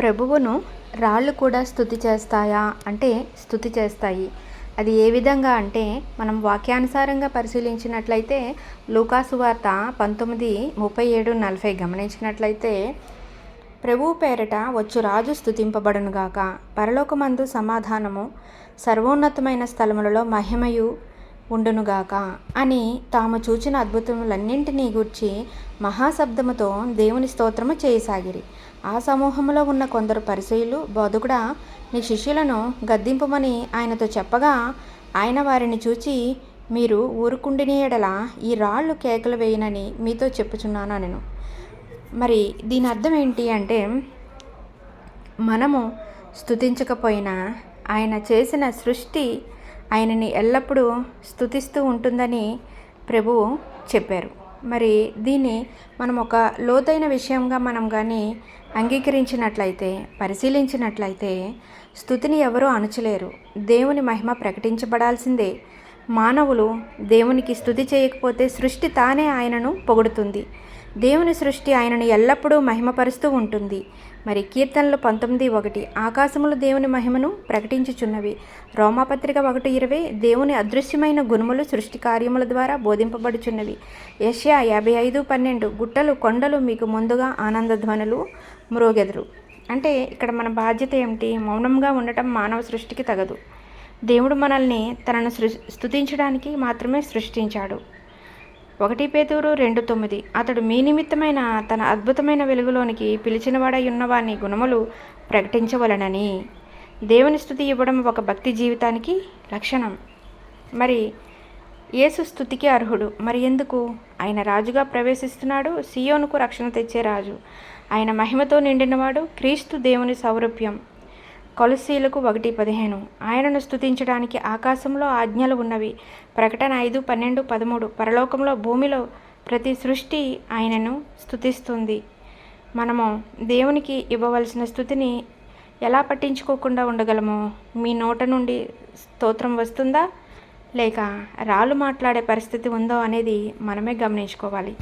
ప్రభువును రాళ్ళు కూడా స్తుతి చేస్తాయా అంటే స్తుతి చేస్తాయి. అది ఏ విధంగా అంటే మనం వాక్యానుసారంగా పరిశీలించినట్లయితే లూకాసు వార్త 19:37-40 గమనించినట్లయితే, ప్రభువు పేరట వచ్చు రాజు స్తుతింపబడునుగాక, పరలోకమందు సమాధానము, సర్వోన్నతమైన స్థలములలో మహిమయు ఉండునుగాక అని తాము చూచిన అద్భుతములన్నింటినీ గూర్చి మహాశబ్దముతో దేవుని స్తోత్రము చేయసాగిరి. ఆ సమూహంలో ఉన్న కొందరు పరిసయ్యులు, బోధకుడా, నీ శిష్యులను గద్దింపుమని ఆయనతో చెప్పగా, ఆయన వారిని చూచి, మీరు ఊరుకుండిన యెడల ఈ రాళ్ళు కేకలు వేయునని మీతో చెప్పుచున్నాను అనెను. మరి దీని అర్థం ఏంటి అంటే, మనము స్తుతించకపోయినా ఆయన చేసిన సృష్టి ఆయనని ఎల్లప్పుడూ స్తుతిస్తూ ఉంటుందని ప్రభువు చెప్పారు. మరి దీన్ని మనం ఒక లోతైన విషయంగా మనం కానీ అంగీకరించినట్లయితే, పరిశీలించినట్లయితే, స్తుతిని ఎవరూ అణచలేరు. దేవుని మహిమ ప్రకటించబడాల్సిందే. మానవులు దేవునికి స్తుతి చేయకపోతే సృష్టి తానే ఆయనను పొగుడుతుంది. దేవుని సృష్టి ఆయనను ఎల్లప్పుడూ మహిమపరుస్తూ ఉంటుంది. మరి కీర్తనలు 19:1 ఆకాశములు దేవుని మహిమను ప్రకటించుచున్నవి. రోమాపత్రిక 1:20 దేవుని అదృశ్యమైన గుణములు సృష్టి కార్యముల ద్వారా బోధింపబడుచున్నవి. యెషయా 55:12 గుట్టలు కొండలు మీకు ముందుగా ఆనందధ్వనులు మ్రోగెదరు. అంటే ఇక్కడ మన బాధ్యత ఏమిటి? మౌనంగా ఉండటం మానవ సృష్టికి తగదు. దేవుడు మనల్ని తనను స్తుతించడానికి మాత్రమే సృష్టించాడు. 1 పేతురు 2:9 అతడు మీ నిమిత్తమైన తన అద్భుతమైన వెలుగులోనికి పిలిచినవాడై ఉన్నవాని గుణములు ప్రకటించవలనని. దేవుని స్తుతి ఇవ్వడం ఒక భక్తి జీవితానికి లక్షణం. మరి యేసు స్తుతికి అర్హుడు. మరి ఎందుకు? ఆయన రాజుగా ప్రవేశిస్తున్నాడు. సియోనుకు రక్షణ తెచ్చే రాజు. ఆయన మహిమతో నిండినవాడు. క్రీస్తు దేవుని సౌరభ్యం. కొలస్సీలకు 1:15 ఆయనను స్తుతించడానికి ఆకాశంలో ఆజ్ఞలు ఉన్నవి. ప్రకటన 5:12-13 పరలోకంలో భూమిలో ప్రతి సృష్టి ఆయనను స్తుతిస్తుంది. మనము దేవునికి ఇవ్వవలసిన స్తుతిని ఎలా పట్టించుకోకుండా ఉండగలము? మీ నోట నుండి స్తోత్రం వస్తుందా, లేక రాళ్ళు మాట్లాడే పరిస్థితి ఉందో అనేది మనమే గమనించుకోవాలి.